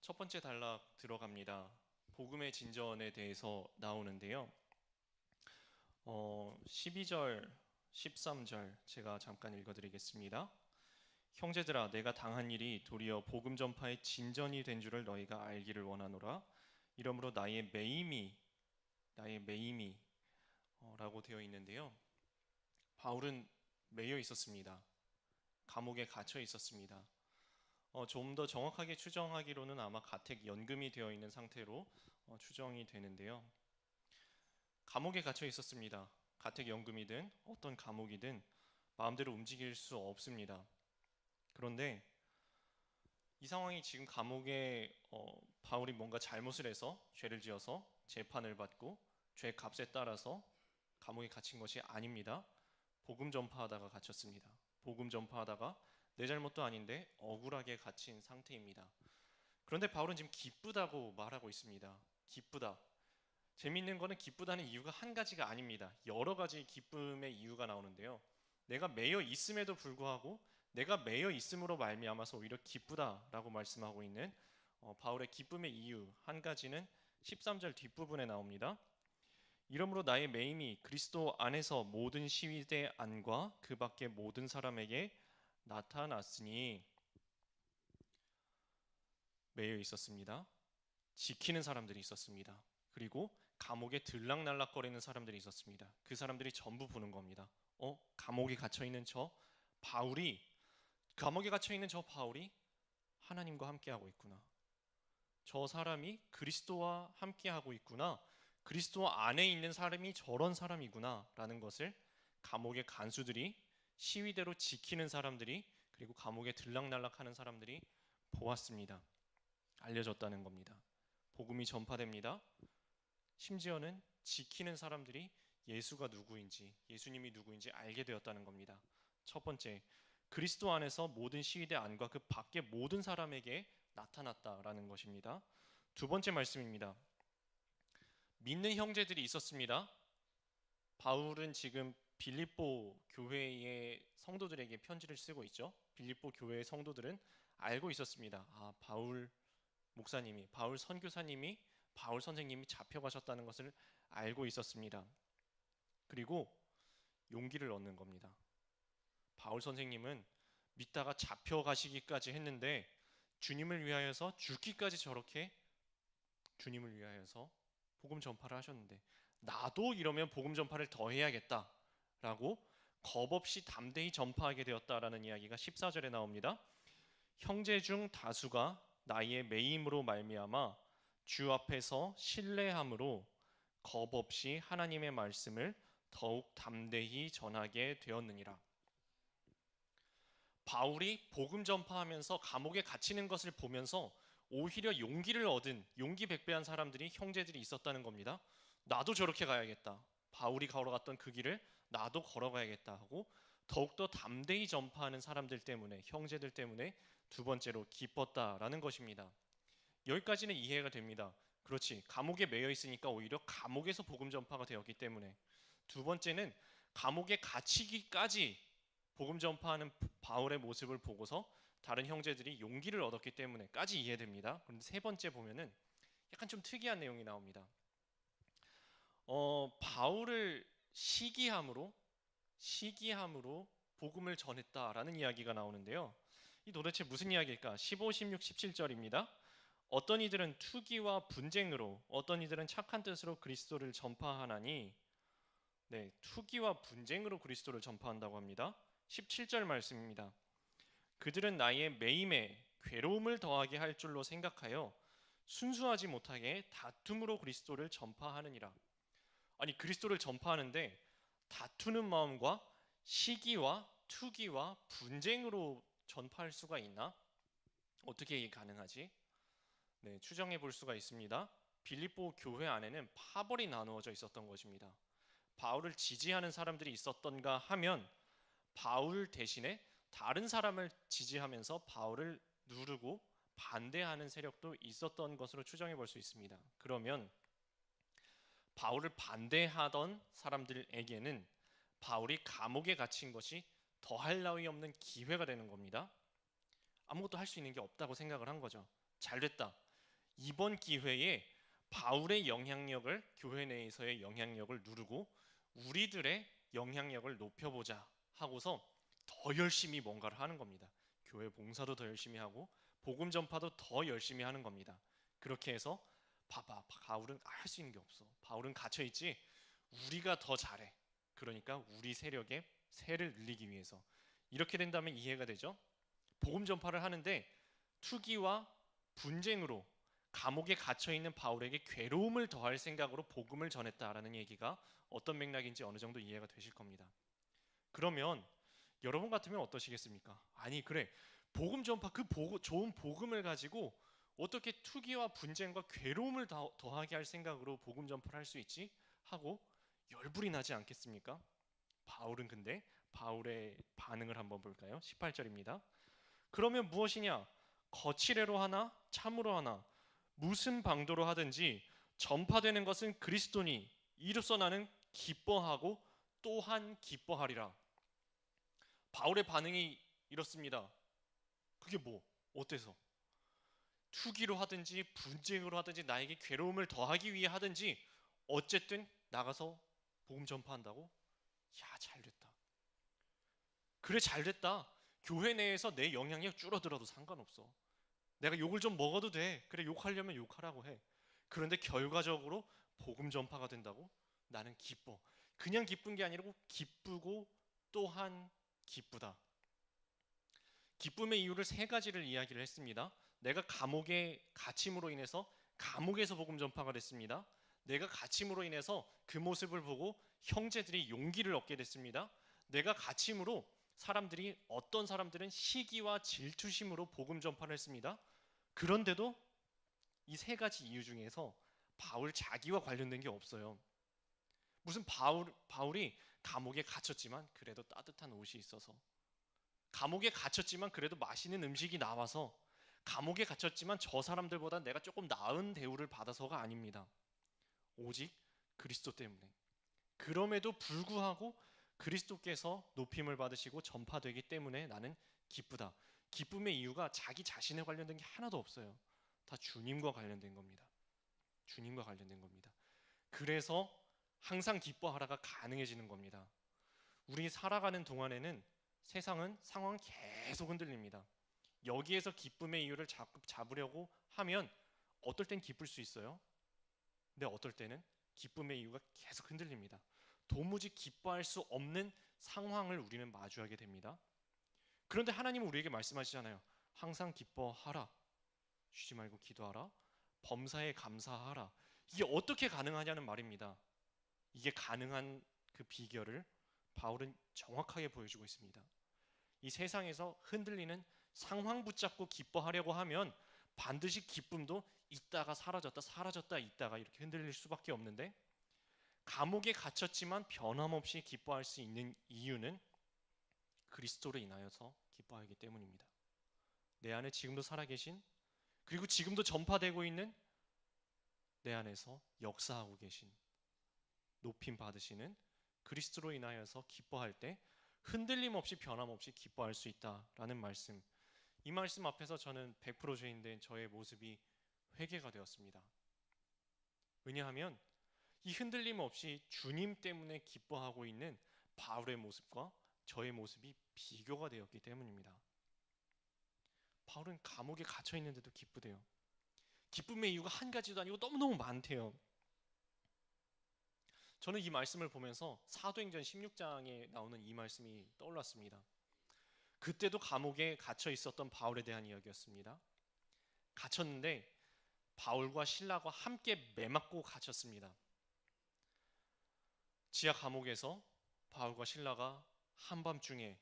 첫 번째 단락 들어갑니다. 복음의 진전에 대해서 나오는데요. 12절, 13절 제가 잠깐 읽어드리겠습니다. 형제들아, 내가 당한 일이 도리어 복음 전파의 진전이 된 줄을 너희가 알기를 원하노라. 이러므로 나의 매임이 라고 되어 있는데요. 바울은 매여 있었습니다. 감옥에 갇혀 있었습니다. 좀 더 정확하게 추정하기로는 아마 가택 연금이 되어 있는 상태로 추정이 되는데요. 감옥에 갇혀 있었습니다. 가택 연금이든 어떤 감옥이든 마음대로 움직일 수 없습니다. 그런데 이 상황이 지금 감옥에 바울이 뭔가 잘못을 해서 죄를 지어서 재판을 받고 죄 값에 따라서 감옥에 갇힌 것이 아닙니다. 복음 전파하다가 갇혔습니다. 복음 전파하다가 내 잘못도 아닌데 억울하게 갇힌 상태입니다. 그런데 바울은 지금 기쁘다고 말하고 있습니다. 기쁘다. 재미있는 거는 기쁘다는 이유가 한 가지가 아닙니다. 여러 가지 기쁨의 이유가 나오는데요. 내가 매여 있음에도 불구하고 내가 매여 있음으로 말미암아서 오히려 기쁘다라고 말씀하고 있는 바울의 기쁨의 이유 한 가지는 13절 뒷부분에 나옵니다. 이러므로 나의 매임이 그리스도 안에서 모든 시위대 안과 그 밖의 모든 사람에게 나타났으니 매여 있었습니다. 지키는 사람들이 있었습니다. 그리고 감옥에 들락날락거리는 사람들이 있었습니다. 그 사람들이 전부 보는 겁니다. 감옥에 갇혀 있는 바울이 감옥에 갇혀 있는 저 바울이 하나님과 함께하고 있구나. 저 사람이 그리스도와 함께하고 있구나. 그리스도 안에 있는 사람이 저런 사람이구나라는 것을 감옥의 간수들이 시위대로 지키는 사람들이 그리고 감옥에 들락날락하는 사람들이 보았습니다. 알려졌다는 겁니다. 복음이 전파됩니다. 심지어는 지키는 사람들이 예수가 누구인지, 예수님이 누구인지 알게 되었다는 겁니다. 첫 번째, 그리스도 안에서 모든 시위대 안과 그 밖의 모든 사람에게 나타났다라는 것입니다. 두 번째 말씀입니다. 믿는 형제들이 있었습니다. 바울은 지금 빌립보 교회의 성도들에게 편지를 쓰고 있죠. 빌립보 교회의 성도들은 알고 있었습니다. 바울 목사님이, 바울 선교사님이, 바울 선생님이 잡혀가셨다는 것을 알고 있었습니다. 그리고 용기를 얻는 겁니다. 바울 선생님은 믿다가 잡혀가시기까지 했는데 주님을 위하여서 죽기까지 저렇게 주님을 위하여서 복음 전파를 하셨는데 나도 이러면 복음 전파를 더 해야겠다라고 겁없이 담대히 전파하게 되었다라는 이야기가 14절에 나옵니다. 형제 중 다수가 나의 매임으로 말미암아 주 앞에서 신뢰함으로 겁없이 하나님의 말씀을 더욱 담대히 전하게 되었느니라. 바울이 복음 전파하면서 감옥에 갇히는 것을 보면서 오히려 용기를 얻은 용기 백배한 사람들이 형제들이 있었다는 겁니다. 나도 저렇게 가야겠다. 바울이 걸어갔던 그 길을 나도 걸어가야겠다 하고 더욱더 담대히 전파하는 사람들 때문에 형제들 때문에 두 번째로 기뻤다라는 것입니다. 여기까지는 이해가 됩니다. 그렇지. 감옥에 매여 있으니까 오히려 감옥에서 복음 전파가 되었기 때문에 두 번째는 감옥에 갇히기까지 복음 전파하는 바울의 모습을 보고서 다른 형제들이 용기를 얻었기 때문에까지 이해됩니다. 그런데 세 번째 보면은 약간 좀 특이한 내용이 나옵니다. 바울을 시기함으로 복음을 전했다라는 이야기가 나오는데요. 이 도대체 무슨 이야기일까? 15, 16, 17절입니다. 어떤 이들은 투기와 분쟁으로 어떤 이들은 착한 뜻으로 그리스도를 전파하나니 투기와 분쟁으로 그리스도를 전파한다고 합니다. 17절 말씀입니다. 그들은 나의 매임에 괴로움을 더하게 할 줄로 생각하여 순수하지 못하게 다툼으로 그리스도를 전파하느니라. 아니 그리스도를 전파하는데 다투는 마음과 시기와 투기와 분쟁으로 전파할 수가 있나? 어떻게 이게 가능하지? 추정해 볼 수가 있습니다. 빌립보 교회 안에는 파벌이 나누어져 있었던 것입니다. 바울을 지지하는 사람들이 있었던가 하면 바울 대신에 다른 사람을 지지하면서 바울을 누르고 반대하는 세력도 있었던 것으로 추정해 볼 수 있습니다. 그러면 바울을 반대하던 사람들에게는 바울이 감옥에 갇힌 것이 더할 나위 없는 기회가 되는 겁니다. 아무것도 할 수 있는 게 없다고 생각을 한 거죠. 잘 됐다. 이번 기회에 바울의 영향력을, 교회 내에서의 영향력을 누르고 우리들의 영향력을 높여보자 하고서 더 열심히 뭔가를 하는 겁니다. 교회 봉사도 더 열심히 하고 복음 전파도 더 열심히 하는 겁니다. 그렇게 해서 봐봐, 바울은 할 수 있는 게 없어. 바울은 갇혀있지. 우리가 더 잘해. 그러니까 우리 세력의 세를 늘리기 위해서. 이렇게 된다면 이해가 되죠? 복음 전파를 하는데 투기와 분쟁으로 감옥에 갇혀있는 바울에게 괴로움을 더할 생각으로 복음을 전했다라는 얘기가 어떤 맥락인지 어느 정도 이해가 되실 겁니다. 그러면 여러분 같으면 어떠시겠습니까? 아니 그래, 복음 전파, 좋은 복음을 가지고 어떻게 투기와 분쟁과 괴로움을 더하게 할 생각으로 복음 전파를 할 수 있지? 하고 열불이 나지 않겠습니까? 바울은 근데 바울의 반응을 한번 볼까요? 18절입니다. 그러면 무엇이냐? 거칠애로 하나 참으로 하나 무슨 방도로 하든지 전파되는 것은 그리스도니 이로써 나는 기뻐하고 또한 기뻐하리라. 바울의 반응이 이렇습니다. 그게 뭐? 어때서? 투기로 하든지 분쟁으로 하든지 나에게 괴로움을 더하기 위해 하든지 어쨌든 나가서 복음 전파한다고? 야, 잘됐다. 그래, 잘됐다. 교회 내에서 내 영향력 줄어들어도 상관없어. 내가 욕을 좀 먹어도 돼. 그래, 욕하려면 욕하라고 해. 그런데 결과적으로 복음 전파가 된다고? 나는 기뻐. 그냥 기쁜 게 아니라 기쁘고 또한 기쁘다. 기쁨의 이유를 세 가지를 이야기를 했습니다. 내가 감옥에 갇힘으로 인해서 감옥에서 복음 전파가 됐습니다. 내가 갇힘으로 인해서 그 모습을 보고 형제들이 용기를 얻게 됐습니다. 내가 갇힘으로 어떤 사람들은 시기와 질투심으로 복음 전파를 했습니다. 그런데도 이 세 가지 이유 중에서 바울 자기와 관련된 게 없어요. 무슨 바울이 감옥에 갇혔지만 그래도 따뜻한 옷이 있어서, 감옥에 갇혔지만 그래도 맛있는 음식이 나와서, 감옥에 갇혔지만 저 사람들보다 내가 조금 나은 대우를 받아서가 아닙니다. 오직 그리스도 때문에. 그럼에도 불구하고 그리스도께서 높임을 받으시고 전파되기 때문에 나는 기쁘다. 기쁨의 이유가 자기 자신에 관련된 게 하나도 없어요. 다 주님과 관련된 겁니다. 주님과 관련된 겁니다. 그래서 항상 기뻐하라가 가능해지는 겁니다. 우리 살아가는 동안에는 세상은 상황 계속 흔들립니다. 여기에서 기쁨의 이유를 잡으려고 하면 어떨 땐 기쁠 수 있어요. 근데 어떨 때는 기쁨의 이유가 계속 흔들립니다. 도무지 기뻐할 수 없는 상황을 우리는 마주하게 됩니다. 그런데 하나님은 우리에게 말씀하시잖아요. 항상 기뻐하라. 쉬지 말고 기도하라. 범사에 감사하라. 이게 어떻게 가능하냐는 말입니다. 이게 가능한 그 비결을 바울은 정확하게 보여주고 있습니다. 이 세상에서 흔들리는 상황 붙잡고 기뻐하려고 하면 반드시 기쁨도 있다가 사라졌다 있다가 이렇게 흔들릴 수밖에 없는데, 감옥에 갇혔지만 변함없이 기뻐할 수 있는 이유는 그리스도로 인하여서 기뻐하기 때문입니다. 내 안에 지금도 살아계신, 그리고 지금도 전파되고 있는, 내 안에서 역사하고 계신, 높임 받으시는 그리스도로 인하여서 기뻐할 때 흔들림 없이 변함없이 기뻐할 수 있다라는 말씀. 이 말씀 앞에서 저는 100% 죄인된 저의 모습이 회개가 되었습니다. 왜냐하면 이 흔들림 없이 주님 때문에 기뻐하고 있는 바울의 모습과 저의 모습이 비교가 되었기 때문입니다. 바울은 감옥에 갇혀 있는데도 기쁘대요. 기쁨의 이유가 한 가지도 아니고 너무너무 많대요. 저는 이 말씀을 보면서 사도행전 16장에 나오는 이 말씀이 떠올랐습니다. 그때도 감옥에 갇혀 있었던 바울에 대한 이야기였습니다. 갇혔는데 바울과 실라가 함께 매맞고 갇혔습니다. 지하 감옥에서 바울과 실라가 한밤중에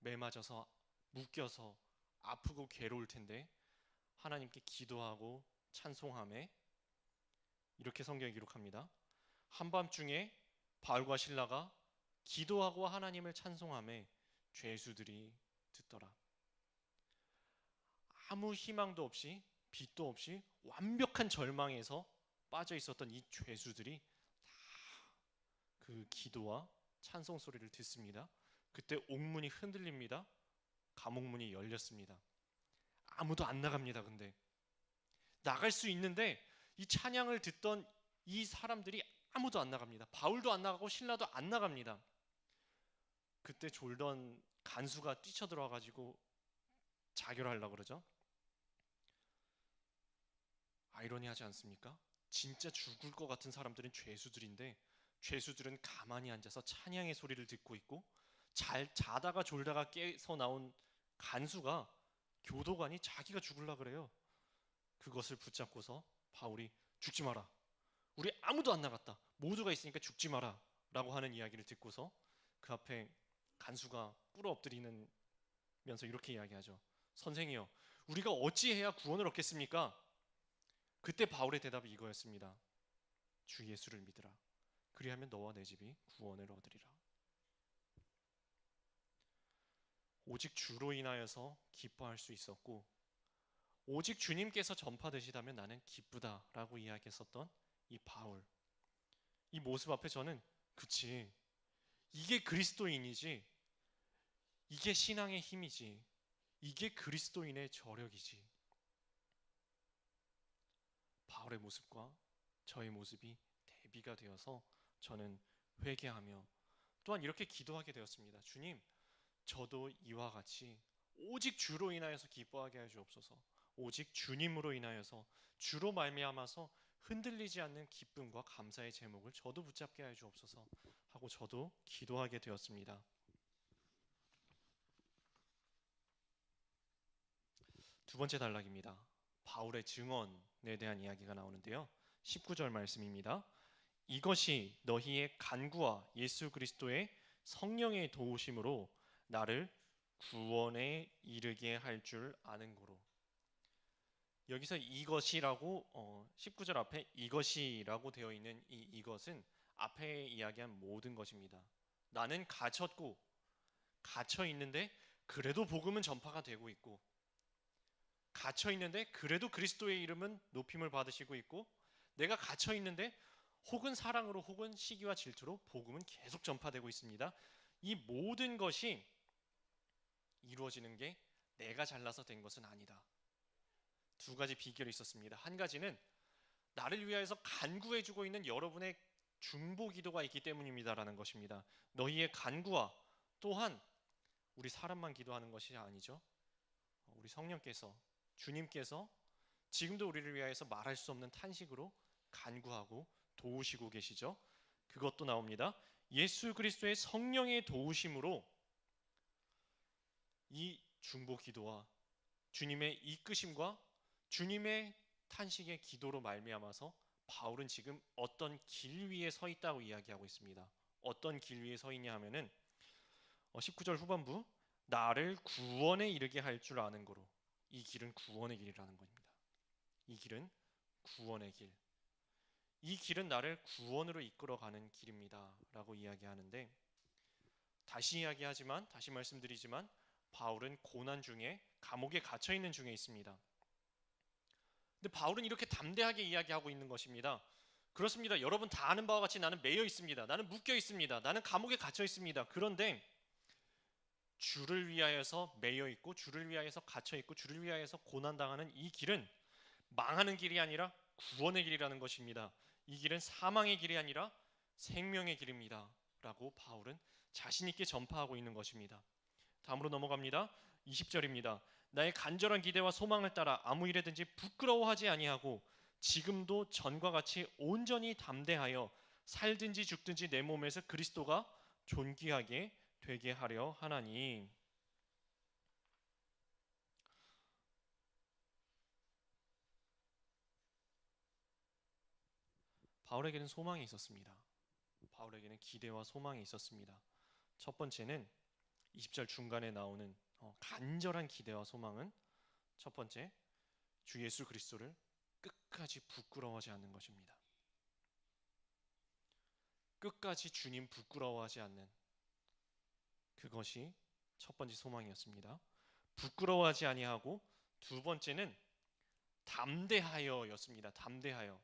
매맞아서 묶여서 아프고 괴로울 텐데 하나님께 기도하고 찬송하며, 이렇게 성경이 기록합니다. 한밤중에 바울과 실라가 기도하고 하나님을 찬송하며 죄수들이 듣더라. 아무 희망도 없이 빛도 없이 완벽한 절망에서 빠져 있었던 이 죄수들이 다 그 기도와 찬송 소리를 듣습니다. 그때 옥문이 흔들립니다. 감옥문이 열렸습니다. 아무도 안 나갑니다. 근데 나갈 수 있는데 이 찬양을 듣던 이 사람들이 아무도 안 나갑니다. 바울도 안 나가고 실라도 안 나갑니다. 그때 졸던 간수가 뛰쳐들어와 가지고 자결하려고 그러죠. 아이러니하지 않습니까? 진짜 죽을 것 같은 사람들은 죄수들인데 죄수들은 가만히 앉아서 찬양의 소리를 듣고 있고, 잘 자다가 졸다가 깨서 나온 간수가, 교도관이 자기가 죽으려 그래요. 그것을 붙잡고서 바울이 죽지 마라, 우리 아무도 안 나갔다, 모두가 있으니까 죽지 마라 라고 하는 이야기를 듣고서 그 앞에 간수가 꿇어 엎드리면서 이렇게 이야기하죠. 선생이여, 우리가 어찌해야 구원을 얻겠습니까? 그때 바울의 대답이 이거였습니다. 주 예수를 믿으라. 그리하면 너와 내 집이 구원을 얻으리라. 오직 주로 인하여서 기뻐할 수 있었고, 오직 주님께서 전파되시다면 나는 기쁘다라고 이야기했었던 이 바울, 이 모습 앞에 저는, 그치, 이게 그리스도인이지, 이게 신앙의 힘이지, 이게 그리스도인의 저력이지, 바울의 모습과 저의 모습이 대비가 되어서 저는 회개하며 또한 이렇게 기도하게 되었습니다. 주님, 저도 이와 같이 오직 주로 인하여서 기뻐하게 하여 주옵소서. 오직 주님으로 인하여서, 주로 말미암아서 흔들리지 않는 기쁨과 감사의 제목을 저도 붙잡게 하여 주옵소서 하고 저도 기도하게 되었습니다. 두 번째 단락입니다. 바울의 증언에 대한 이야기가 나오는데요. 19절 말씀입니다. 이것이 너희의 간구와 예수 그리스도의 성령의 도우심으로 나를 구원에 이르게 할 줄 아는 고로. 여기서 이것이라고 19절 앞에 이것이라고 되어 있는 이것은 앞에 이야기한 모든 것입니다. 나는 갇혔고 갇혀 있는데 그래도 복음은 전파가 되고 있고, 갇혀 있는데 그래도 그리스도의 이름은 높임을 받으시고 있고, 내가 갇혀 있는데 혹은 사랑으로 혹은 시기와 질투로 복음은 계속 전파되고 있습니다. 이 모든 것이 이루어지는 게 내가 잘나서 된 것은 아니다. 두 가지 비결이 있었습니다. 한 가지는 나를 위하여서 간구해주고 있는 여러분의 중보 기도가 있기 때문입니다라는 것입니다. 너희의 간구와, 또한 우리 사람만 기도하는 것이 아니죠. 우리 성령께서, 주님께서 지금도 우리를 위하여서 말할 수 없는 탄식으로 간구하고 도우시고 계시죠. 그것도 나옵니다. 예수 그리스도의 성령의 도우심으로 이 중보 기도와 주님의 이끄심과 주님의 탄식의 기도로 말미암아서 바울은 지금 어떤 길 위에 서 있다고 이야기하고 있습니다. 어떤 길 위에 서 있냐 하면은 19절 후반부, 나를 구원에 이르게 할 줄 아는 거로. 이 길은 구원의 길이라는 겁니다. 이 길은 구원의 길, 이 길은 나를 구원으로 이끌어가는 길입니다 라고 이야기하는데, 다시 말씀드리지만 바울은 고난 중에, 감옥에 갇혀있는 중에 있습니다. 근데 바울은 이렇게 담대하게 이야기하고 있는 것입니다. 그렇습니다. 여러분 다 아는 바와 같이 나는 매여 있습니다. 나는 묶여 있습니다. 나는 감옥에 갇혀 있습니다. 그런데 주를 위하여서 매여 있고, 주를 위하여서 갇혀 있고, 주를 위하여서 고난당하는 이 길은 망하는 길이 아니라 구원의 길이라는 것입니다. 이 길은 사망의 길이 아니라 생명의 길입니다 라고 바울은 자신 있게 전파하고 있는 것입니다. 다음으로 넘어갑니다. 20절입니다. 나의 간절한 기대와 소망을 따라 아무 일에든지 부끄러워하지 아니하고 지금도 전과 같이 온전히 담대하여 살든지 죽든지 내 몸에서 그리스도가 존귀하게 되게 하려 하나니. 바울에게는 소망이 있었습니다. 바울에게는 기대와 소망이 있었습니다. 첫 번째는 20절 중간에 나오는 간절한 기대와 소망은, 첫 번째, 주 예수 그리스도를 끝까지 부끄러워하지 않는 것입니다. 끝까지 주님 부끄러워하지 않는, 그것이 첫 번째 소망이었습니다. 부끄러워하지 아니하고, 두 번째는 담대하여였습니다. 담대하여.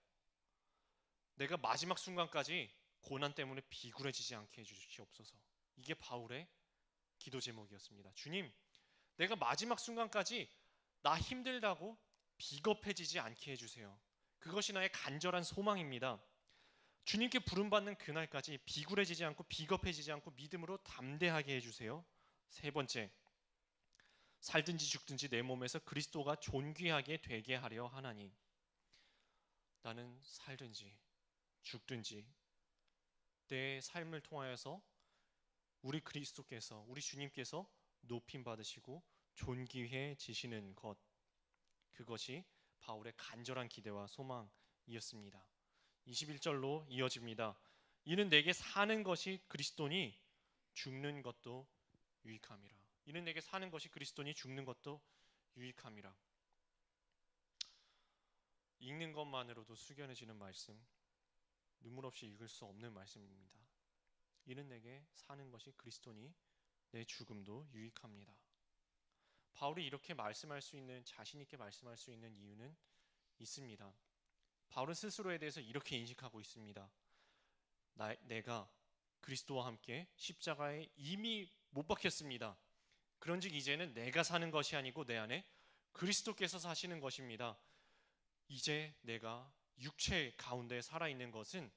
내가 마지막 순간까지 고난 때문에 비굴해지지 않게 해주시옵소서. 이게 바울의 기도 제목이었습니다. 주님, 내가 마지막 순간까지 나 힘들다고 비겁해지지 않게 해주세요. 그것이 나의 간절한 소망입니다. 주님께 부름받는 그날까지 비굴해지지 않고 비겁해지지 않고 믿음으로 담대하게 해주세요. 세 번째, 살든지 죽든지 내 몸에서 그리스도가 존귀하게 되게 하려 하나니. 나는 살든지 죽든지 내 삶을 통하여서 우리 그리스도께서, 우리 주님께서 높임 받으시고 존귀해지시는 것, 그것이 바울의 간절한 기대와 소망이었습니다. 21절로 이어집니다. 이는 내게 사는 것이 그리스도니 죽는 것도 유익함이라. 이는 내게 사는 것이 그리스도니 죽는 것도 유익함이라. 읽는 것만으로도 숙연해지는 말씀, 눈물 없이 읽을 수 없는 말씀입니다. 이는 내게 사는 것이 그리스도니 내 죽음도 유익합니다. 바울이 이렇게 말씀할 수 있는, 자신 있게 말씀할 수 있는 이유는 있습니다. 바울은 스스로에 대해서 이렇게 인식하고 있습니다. 내가 그리스도와 함께 십자가에 이미 못 박혔습니다. 그런즉 이제는 내가 사는 것이 아니고 내 안에 그리스도께서 사시는 것입니다. 이제 내가 육체 가운데 살아있는 것은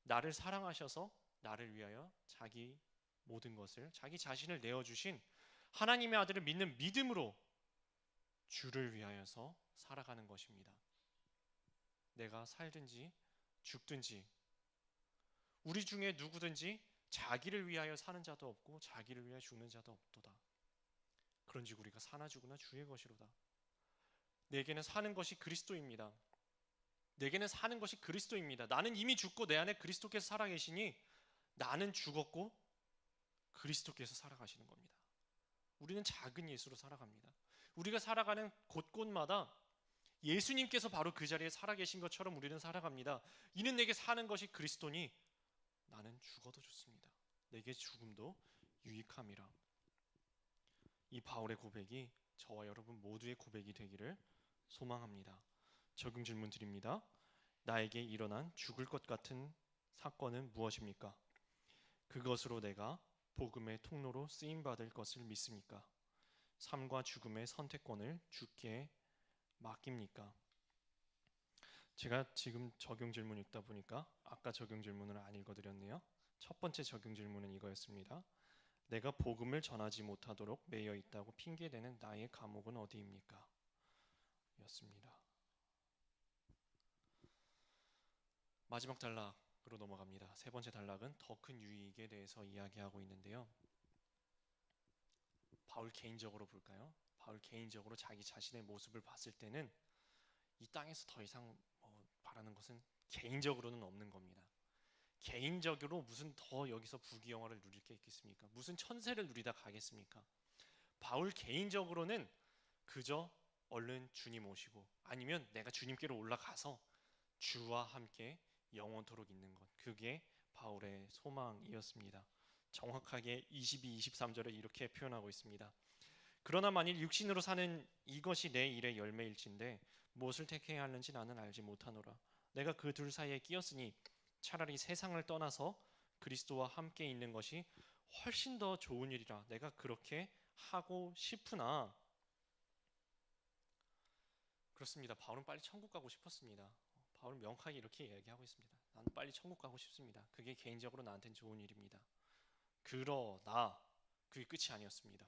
나를 사랑하셔서 나를 위하여 자기 모든 것을, 자기 자신을 내어주신 하나님의 아들을 믿는 믿음으로 주를 위하여서 살아가는 것입니다. 내가 살든지 죽든지 우리 중에 누구든지 자기를 위하여 사는 자도 없고 자기를 위하여 죽는 자도 없도다. 그런즉 우리가 사나 죽으나 주의 것이로다. 내게는 사는 것이 그리스도입니다. 내게는 사는 것이 그리스도입니다. 나는 이미 죽고 내 안에 그리스도께서 살아계시니 나는 죽었고 그리스도께서 살아가시는 겁니다. 우리는 작은 예수로 살아갑니다. 우리가 살아가는 곳곳마다 예수님께서 바로 그 자리에 살아계신 것처럼 우리는 살아갑니다. 이는 내게 사는 것이 그리스도니 나는 죽어도 좋습니다. 내게 죽음도 유익함이라. 이 바울의 고백이 저와 여러분 모두의 고백이 되기를 소망합니다. 적용 질문 드립니다. 나에게 일어난 죽을 것 같은 사건은 무엇입니까? 그것으로 내가 복음의 통로로 쓰임받을 것을 믿습니까? 삶과 죽음의 선택권을 주께 맡깁니까? 제가 지금 적용 질문 읽다 보니까 아까 적용 질문을 안 읽어드렸네요. 첫 번째 적용 질문은 이거였습니다. 내가 복음을 전하지 못하도록 매여 있다고 핑계대는 나의 감옥은 어디입니까? 였습니다. 마지막 단락으로 넘어갑니다. 세 번째 단락은 더 큰 유익에 대해서 이야기하고 있는데요. 바울 개인적으로 볼까요? 바울 개인적으로 자기 자신의 모습을 봤을 때는 이 땅에서 더 이상 바라는 것은 개인적으로는 없는 겁니다. 개인적으로 무슨 더 여기서 부귀영화를 누릴 게 있겠습니까? 무슨 천세를 누리다 가겠습니까? 바울 개인적으로는 그저 얼른 주님 오시고 아니면 내가 주님께로 올라가서 주와 함께 영원토록 있는 것, 그게 바울의 소망이었습니다. 정확하게 22, 23절에 이렇게 표현하고 있습니다. 그러나 만일 육신으로 사는 이것이 내 일의 열매일진데 무엇을 택해야 하는지 나는 알지 못하노라. 내가 그 둘 사이에 끼었으니 차라리 세상을 떠나서 그리스도와 함께 있는 것이 훨씬 더 좋은 일이라 내가 그렇게 하고 싶으나. 그렇습니다. 바울은 빨리 천국 가고 싶었습니다. 바울은 명확하게 이렇게 얘기하고 있습니다. 나는 빨리 천국 가고 싶습니다. 그게 개인적으로 나한테는 좋은 일입니다. 그러나 그게 끝이 아니었습니다.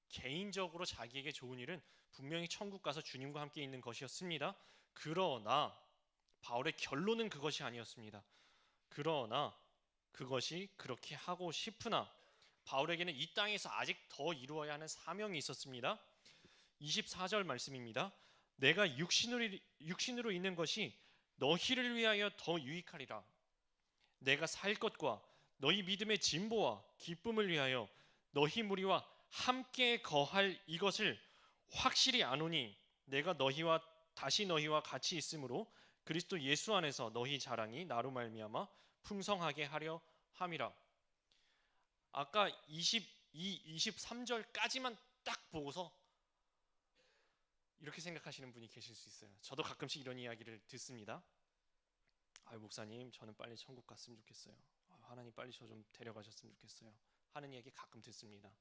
개인적으로 자기에게 좋은 일은 분명히 천국 가서 주님과 함께 있는 것이었습니다. 그러나 바울의 결론은 그것이 아니었습니다. 그러나 그것이 그렇게 하고 싶으나 바울에게는 이 땅에서 아직 더 이루어야 하는 사명이 있었습니다. 24절 말씀입니다. 내가 육신으로 있는 것이 너희를 위하여 더 유익하리라. 내가 살 것과 너희 믿음의 진보와 기쁨을 위하여 너희 무리와 함께 거할 이것을 확실히 아노니 내가 다시 너희와 같이 있으므로 그리스도 예수 안에서 너희 자랑이 나로 말미암아 풍성하게 하려 함이라. 아까 22, 23절까지만 딱 보고서 이렇게 생각하시는 분이 계실 수 있어요. 저도 가끔씩 이런 이야기를 듣습니다. 목사님, 저는 빨리 천국 갔으면 좋겠어요. 하나님 빨리 저 좀 데려가셨으면 좋겠어요. 하는 얘기 가끔 듣습니다.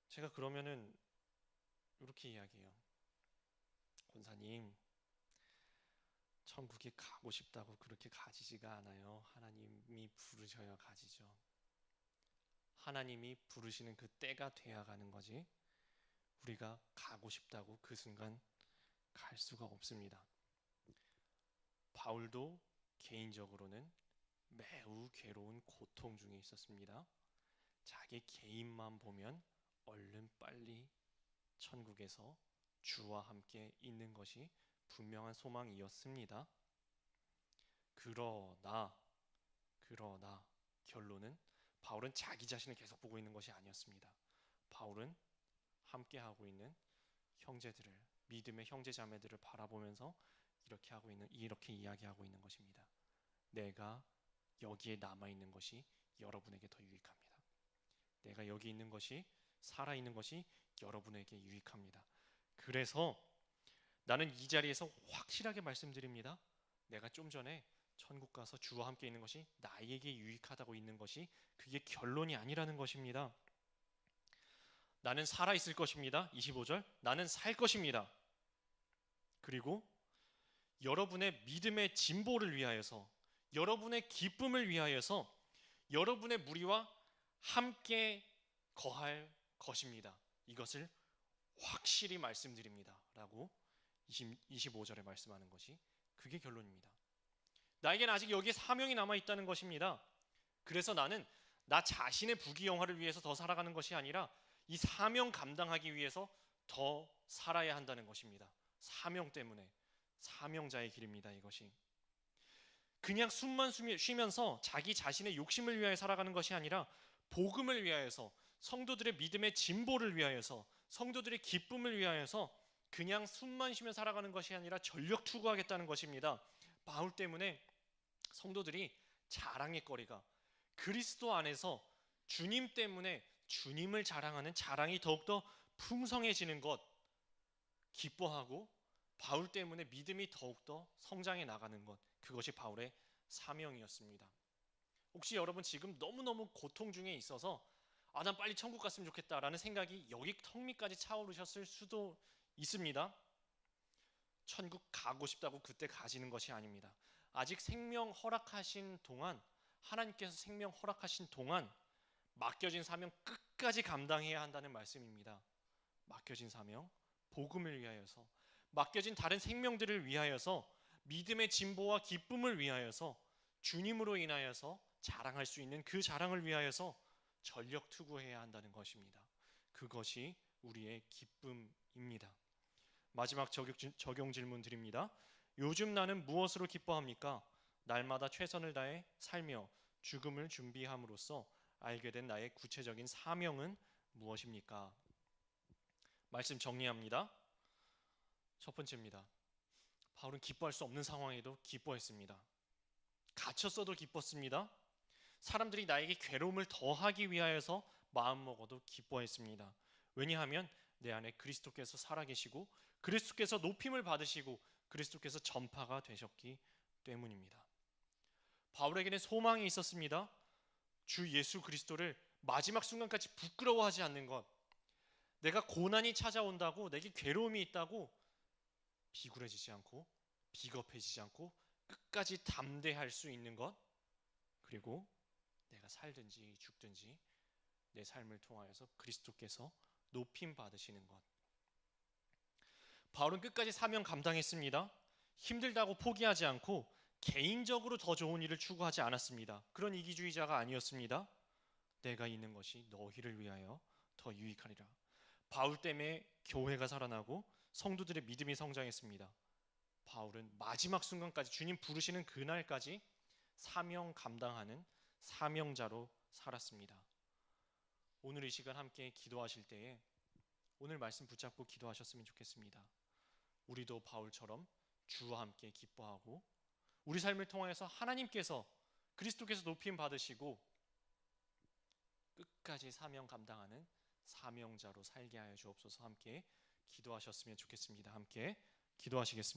제가 그러면은 이렇게 이야기해요. 목사님, 천국에 가고 싶다고 그렇게 가지지가 않아요. 하나님이 부르셔야 가지죠. 하나님이 부르시는 그 때가 돼야 가는 거지, 우리가 가고 싶다고 그 순간 갈 수가 없습니다. 바울도 개인적으로는 매우 괴로운 고통 중에 있었습니다. 자기 개인만 보면 얼른 빨리 천국에서 주와 함께 있는 것이 분명한 소망이었습니다. 그러나 결론은 바울은 자기 자신을 계속 보고 있는 것이 아니었습니다. 바울은 함께하고 있는 형제들을, 믿음의 형제 자매들을 바라보면서 이렇게 이야기하고 있는 것입니다. 내가 여기에 남아 있는 것이 여러분에게 더 유익합니다. 내가 여기 있는 것이, 살아 있는 것이 여러분에게 유익합니다. 그래서 나는 이 자리에서 확실하게 말씀드립니다. 내가 좀 전에 천국 가서 주와 함께 있는 것이 나에게 유익하다고 있는 것이 그게 결론이 아니라는 것입니다. 나는 살아 있을 것입니다. 25절, 나는 살 것입니다. 그리고 여러분의 믿음의 진보를 위하여서, 여러분의 기쁨을 위하여서 여러분의 무리와 함께 거할 것입니다. 이것을 확실히 말씀드립니다 라고 25절에 말씀하는 것이 그게 결론입니다. 나에게는 아직 여기에 사명이 남아있다는 것입니다. 그래서 나는 나 자신의 부귀영화를 위해서 더 살아가는 것이 아니라 이 사명 감당하기 위해서 더 살아야 한다는 것입니다. 사명 때문에, 사명자의 길입니다. 이것이 그냥 숨만 쉬면서 자기 자신의 욕심을 위하여 살아가는 것이 아니라 복음을 위하여서, 성도들의 믿음의 진보를 위하여서, 성도들의 기쁨을 위하여서 그냥 숨만 쉬며 살아가는 것이 아니라 전력 투구하겠다는 것입니다. 바울 때문에 성도들이 자랑의 거리가, 그리스도 안에서 주님 때문에 주님을 자랑하는 자랑이 더욱더 풍성해지는 것, 기뻐하고 바울 때문에 믿음이 더욱더 성장해 나가는 것, 그것이 바울의 사명이었습니다. 혹시 여러분 지금 너무너무 고통 중에 있어서 난 빨리 천국 갔으면 좋겠다라는 생각이 여기 턱 밑까지 차오르셨을 수도 있습니다. 천국 가고 싶다고 그때 가지는 것이 아닙니다. 아직 생명 허락하신 동안, 하나님께서 생명 허락하신 동안 맡겨진 사명 끝까지 감당해야 한다는 말씀입니다. 맡겨진 사명, 복음을 위하여서, 맡겨진 다른 생명들을 위하여서, 믿음의 진보와 기쁨을 위하여서, 주님으로 인하여서 자랑할 수 있는 그 자랑을 위하여서 전력 투구해야 한다는 것입니다. 그것이 우리의 기쁨입니다. 마지막 적용 질문 드립니다. 요즘 나는 무엇으로 기뻐합니까? 날마다 최선을 다해 살며 죽음을 준비함으로써 알게 된 나의 구체적인 사명은 무엇입니까? 말씀 정리합니다. 첫 번째입니다. 바울은 기뻐할 수 없는 상황에도 기뻐했습니다. 갇혔어도 기뻤습니다. 사람들이 나에게 괴로움을 더하기 위하여서 마음먹어도 기뻐했습니다. 왜냐하면 내 안에 그리스도께서 살아계시고 그리스도께서 높임을 받으시고 그리스도께서 전파가 되셨기 때문입니다. 바울에게는 소망이 있었습니다. 주 예수 그리스도를 마지막 순간까지 부끄러워하지 않는 것, 내가 고난이 찾아온다고, 내게 괴로움이 있다고 비굴해지지 않고 비겁해지지 않고 끝까지 담대할 수 있는 것, 그리고 내가 살든지 죽든지 내 삶을 통하여서 그리스도께서 높임 받으시는 것. 바울은 끝까지 사명 감당했습니다. 힘들다고 포기하지 않고 개인적으로 더 좋은 일을 추구하지 않았습니다. 그런 이기주의자가 아니었습니다. 내가 있는 것이 너희를 위하여 더 유익하리라. 바울 때문에 교회가 살아나고 성도들의 믿음이 성장했습니다. 바울은 마지막 순간까지, 주님 부르시는 그날까지 사명 감당하는 사명자로 살았습니다. 오늘 이 시간 함께 기도하실 때에 오늘 말씀 붙잡고 기도하셨으면 좋겠습니다. 우리도 바울처럼 주와 함께 기뻐하고 우리 삶을 통하여서 하나님께서, 그리스도께서 높임 받으시고 끝까지 사명 감당하는 사명자로 살게 하여 주옵소서. 함께 기도하셨으면 좋겠습니다. 함께 기도하시겠습니다.